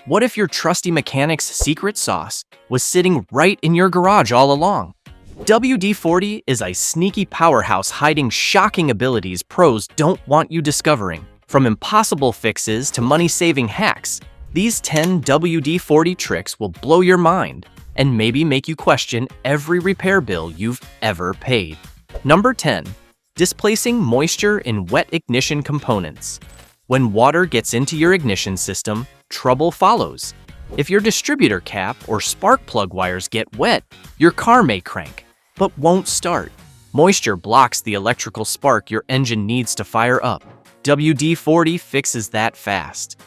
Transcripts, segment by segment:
What if your trusty mechanic's secret sauce was sitting right in your garage all along? WD-40 is a sneaky powerhouse hiding shocking abilities pros don't want you discovering. From impossible fixes to money-saving hacks, these 10 WD-40 tricks will blow your mind and maybe make you question every repair bill you've ever paid. Number 10. Displacing moisture in wet ignition components. When water gets into your ignition system, trouble follows. If your distributor cap or spark plug wires get wet, your car may crank, but won't start. Moisture blocks the electrical spark your engine needs to fire up. WD-40 fixes that fast.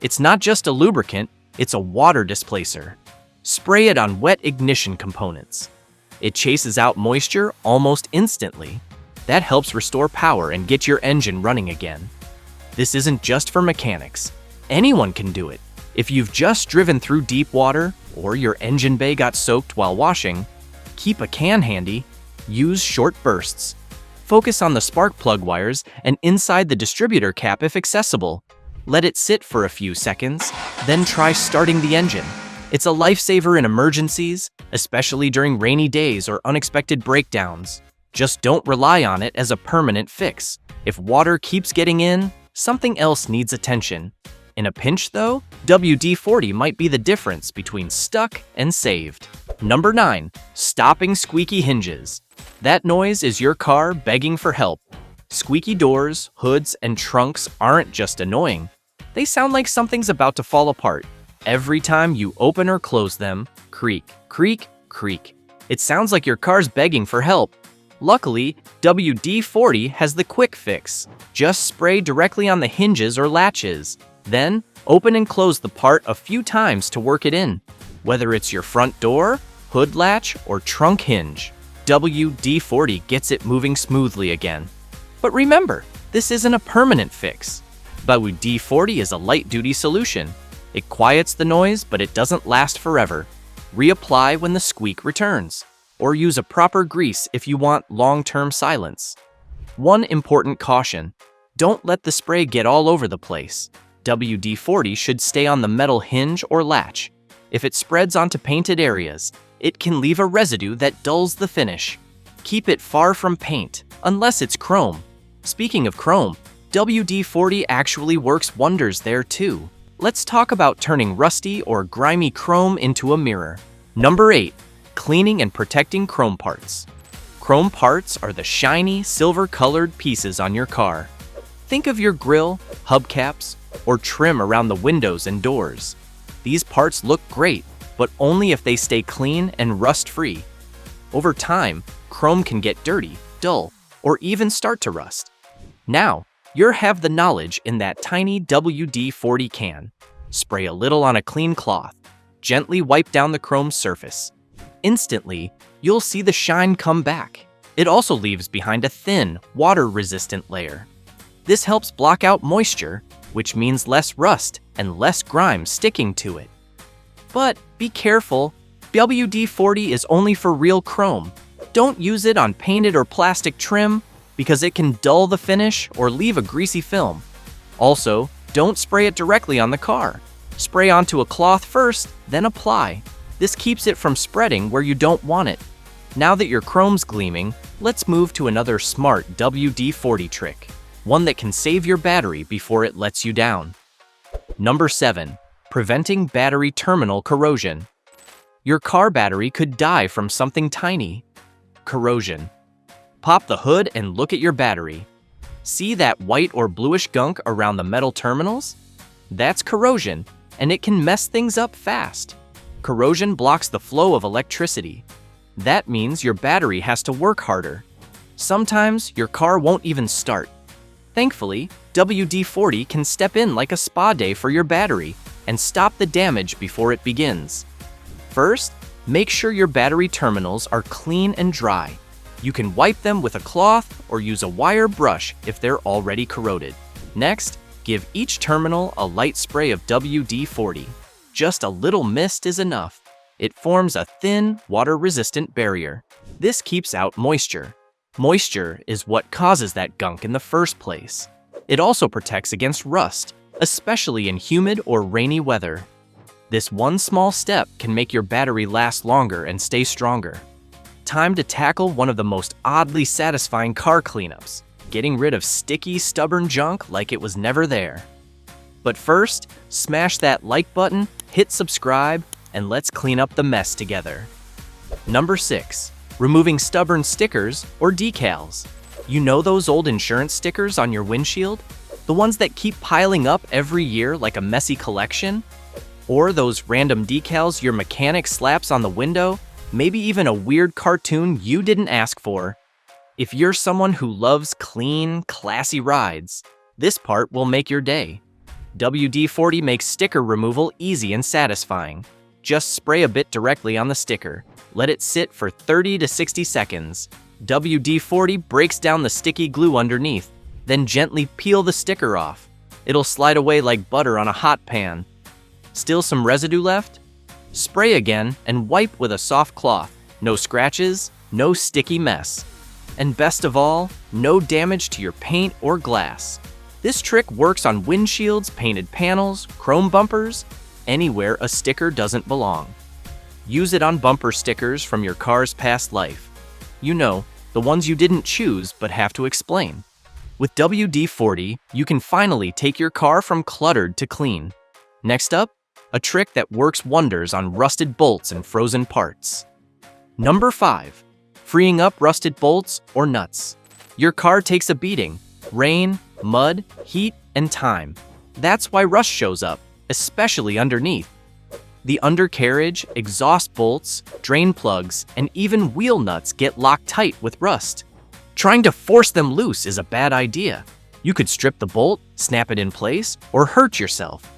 It's not just a lubricant, it's a water displacer. Spray it on wet ignition components. It chases out moisture almost instantly. That helps restore power and get your engine running again. This isn't just for mechanics. Anyone can do it. If you've just driven through deep water or your engine bay got soaked while washing, keep a can handy. Use short bursts. Focus on the spark plug wires and inside the distributor cap if accessible. Let it sit for a few seconds, then try starting the engine. It's a lifesaver in emergencies, especially during rainy days or unexpected breakdowns. Just don't rely on it as a permanent fix. If water keeps getting in, something else needs attention. In a pinch though, WD-40 might be the difference between stuck and saved. Number 9. Stopping squeaky hinges. That noise is your car begging for help. Squeaky doors, hoods, and trunks aren't just annoying. They sound like something's about to fall apart. Every time you open or close them, creak, creak, creak. It sounds like your car's begging for help. Luckily, WD-40 has the quick fix. Just spray directly on the hinges or latches. Then, open and close the part a few times to work it in. Whether it's your front door, hood latch, or trunk hinge, WD-40 gets it moving smoothly again. But remember, this isn't a permanent fix. WD-40 is a light-duty solution. It quiets the noise, but it doesn't last forever. Reapply when the squeak returns, or use a proper grease if you want long-term silence. One important caution: don't let the spray get all over the place. WD-40 should stay on the metal hinge or latch. If it spreads onto painted areas, it can leave a residue that dulls the finish. Keep it far from paint, unless it's chrome. Speaking of chrome, WD-40 actually works wonders there too. Let's talk about turning rusty or grimy chrome into a mirror. Number 8. Cleaning and protecting chrome parts. Chrome parts are the shiny, silver-colored pieces on your car. Think of your grille, hubcaps, or trim around the windows and doors. These parts look great, but only if they stay clean and rust-free. Over time, chrome can get dirty, dull, or even start to rust. Now, you have the knowledge in that tiny WD-40 can. Spray a little on a clean cloth. Gently wipe down the chrome surface. Instantly, you'll see the shine come back. It also leaves behind a thin, water-resistant layer. This helps block out moisture, which means less rust and less grime sticking to it. But be careful, WD-40 is only for real chrome. Don't use it on painted or plastic trim because it can dull the finish or leave a greasy film. Also, don't spray it directly on the car. Spray onto a cloth first, then apply. This keeps it from spreading where you don't want it. Now that your chrome's gleaming, let's move to another smart WD-40 trick. One that can save your battery before it lets you down. Number 7. Preventing battery terminal corrosion. Your car battery could die from something tiny. Corrosion. Pop the hood and look at your battery. See that white or bluish gunk around the metal terminals? That's corrosion, and it can mess things up fast. Corrosion blocks the flow of electricity. That means your battery has to work harder. Sometimes your car won't even start. Thankfully, WD-40 can step in like a spa day for your battery and stop the damage before it begins. First, make sure your battery terminals are clean and dry. You can wipe them with a cloth or use a wire brush if they're already corroded. Next, give each terminal a light spray of WD-40. Just a little mist is enough. It forms a thin, water-resistant barrier. This keeps out moisture. Moisture is what causes that gunk in the first place. It also protects against rust, especially in humid or rainy weather. This one small step can make your battery last longer and stay stronger. Time to tackle one of the most oddly satisfying car cleanups, getting rid of sticky, stubborn junk like it was never there. But first, smash that like button, hit subscribe, and let's clean up the mess together. Number 6. Removing stubborn stickers or decals. You know those old insurance stickers on your windshield? The ones that keep piling up every year like a messy collection? Or those random decals your mechanic slaps on the window? Maybe even a weird cartoon you didn't ask for. If you're someone who loves clean, classy rides, this part will make your day. WD-40 makes sticker removal easy and satisfying. Just spray a bit directly on the sticker. Let it sit for 30 to 60 seconds. WD-40 breaks down the sticky glue underneath, then gently peel the sticker off. It'll slide away like butter on a hot pan. Still some residue left? Spray again and wipe with a soft cloth. No scratches, no sticky mess. And best of all, no damage to your paint or glass. This trick works on windshields, painted panels, chrome bumpers, anywhere a sticker doesn't belong. Use it on bumper stickers from your car's past life. You know, the ones you didn't choose but have to explain. With WD-40, you can finally take your car from cluttered to clean. Next up, a trick that works wonders on rusted bolts and frozen parts. Number 5. Freeing up rusted bolts or nuts. Your car takes a beating. Rain, mud, heat, and time. That's why rust shows up, especially underneath. The undercarriage, exhaust bolts, drain plugs, and even wheel nuts get locked tight with rust. Trying to force them loose is a bad idea. You could strip the bolt, snap it in place, or hurt yourself.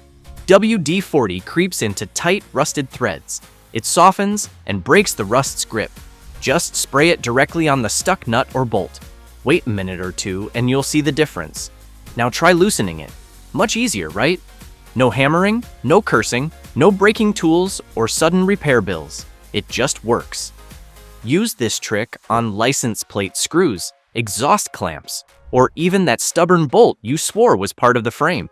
WD-40 creeps into tight, rusted threads. It softens and breaks the rust's grip. Just spray it directly on the stuck nut or bolt. Wait a minute or two and you'll see the difference. Now try loosening it. Much easier, right? No hammering, no cursing, no breaking tools or sudden repair bills. It just works. Use this trick on license plate screws, exhaust clamps, or even that stubborn bolt you swore was part of the frame.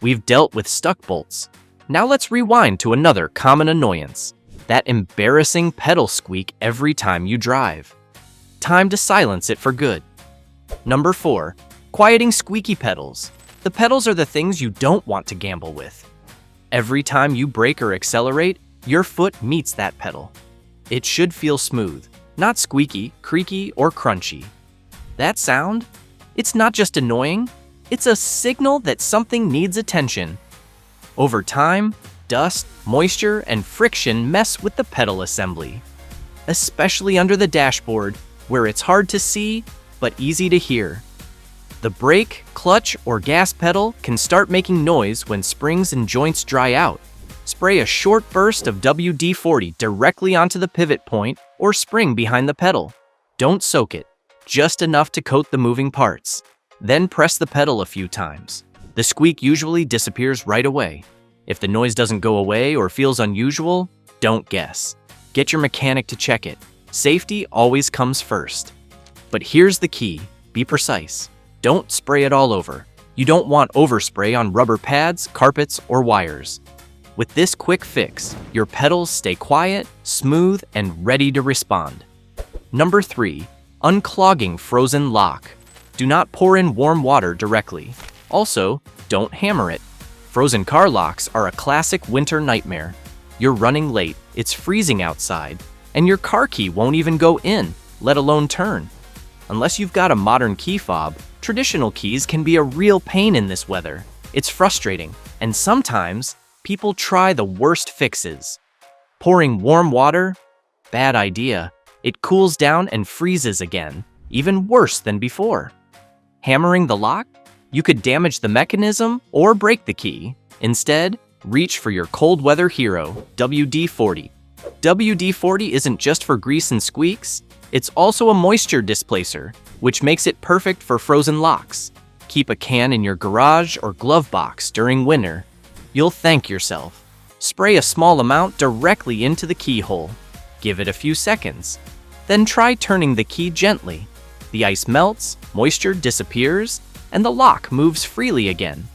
We've dealt with stuck bolts. Now let's rewind to another common annoyance. That embarrassing pedal squeak every time you drive. Time to silence it for good. Number 4. Quieting squeaky pedals. The pedals are the things you don't want to gamble with. Every time you brake or accelerate, your foot meets that pedal. It should feel smooth, not squeaky, creaky, or crunchy. That sound? It's not just annoying, it's a signal that something needs attention. Over time, dust, moisture, and friction mess with the pedal assembly, especially under the dashboard, where it's hard to see but easy to hear. The brake, clutch, or gas pedal can start making noise when springs and joints dry out. Spray a short burst of WD-40 directly onto the pivot point or spring behind the pedal. Don't soak it, just enough to coat the moving parts. Then press the pedal a few times. The squeak usually disappears right away. If the noise doesn't go away or feels unusual, don't guess. Get your mechanic to check it. Safety always comes first. But here's the key, be precise. Don't spray it all over. You don't want overspray on rubber pads, carpets, or wires. With this quick fix, your pedals stay quiet, smooth, and ready to respond. Number 3. Unclogging frozen lock. Do not pour in warm water directly. Also, don't hammer it. Frozen car locks are a classic winter nightmare. You're running late, it's freezing outside, and your car key won't even go in, let alone turn. Unless you've got a modern key fob, traditional keys can be a real pain in this weather. It's frustrating, and sometimes people try the worst fixes. Pouring warm water? Bad idea. It cools down and freezes again, even worse than before. Hammering the lock? You could damage the mechanism or break the key. Instead, reach for your cold weather hero, WD-40. WD-40 isn't just for grease and squeaks, it's also a moisture displacer, which makes it perfect for frozen locks. Keep a can in your garage or glove box during winter. You'll thank yourself. Spray a small amount directly into the keyhole. Give it a few seconds. Then try turning the key gently. The ice melts, moisture disappears, and the lock moves freely again.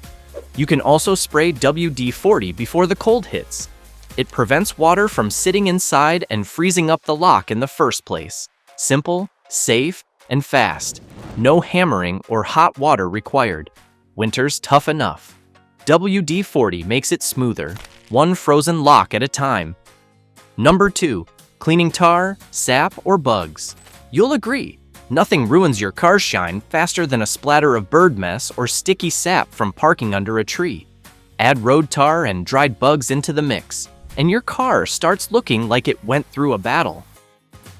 You can also spray WD-40 before the cold hits. It prevents water from sitting inside and freezing up the lock in the first place. Simple, safe, and fast. No hammering or hot water required. Winter's tough enough. WD-40 makes it smoother, one frozen lock at a time. Number 2. Cleaning tar, sap, or bugs. You'll agree, nothing ruins your car's shine faster than a splatter of bird mess or sticky sap from parking under a tree. Add road tar and dried bugs into the mix, and your car starts looking like it went through a battle.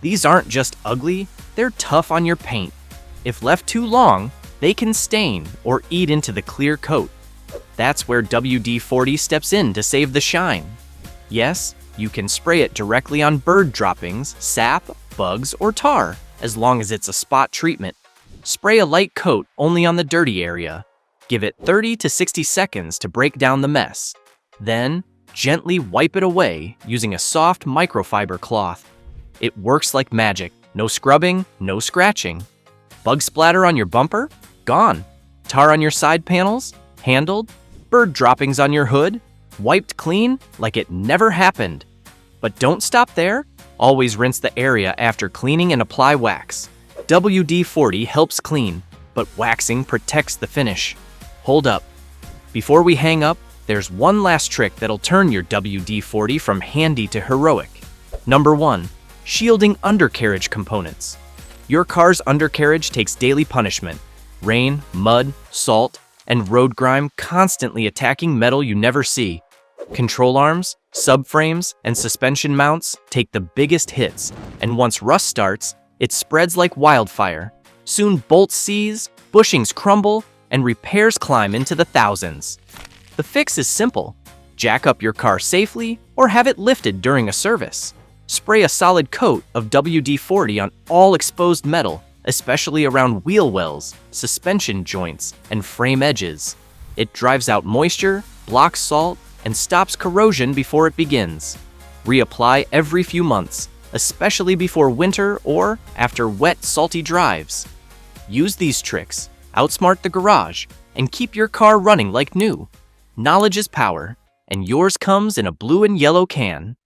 These aren't just ugly, they're tough on your paint. If left too long, they can stain or eat into the clear coat. That's where WD-40 steps in to save the shine. Yes, you can spray it directly on bird droppings, sap, bugs, or tar, as long as it's a spot treatment. Spray a light coat only on the dirty area. Give it 30 to 60 seconds to break down the mess. Then, gently wipe it away using a soft microfiber cloth. It works like magic. No scrubbing, no scratching. Bug splatter on your bumper? Gone. Tar on your side panels? Handled. Bird droppings on your hood? Wiped clean like it never happened. But don't stop there. Always rinse the area after cleaning and apply wax. WD-40 helps clean, but waxing protects the finish. Hold up. Before we hang up, there's one last trick that'll turn your WD-40 from handy to heroic. Number 1. Shielding undercarriage components. Your car's undercarriage takes daily punishment. Rain, mud, salt, and road grime constantly attacking metal you never see. Control arms, subframes, and suspension mounts take the biggest hits, and once rust starts, it spreads like wildfire. Soon bolts seize, bushings crumble, and repairs climb into the thousands. The fix is simple. Jack up your car safely or have it lifted during a service. Spray a solid coat of WD-40 on all exposed metal, especially around wheel wells, suspension joints, and frame edges. It drives out moisture, blocks salt, and stops corrosion before it begins. Reapply every few months, especially before winter or after wet, salty drives. Use these tricks, outsmart the garage, and keep your car running like new. Knowledge is power, and yours comes in a blue and yellow can.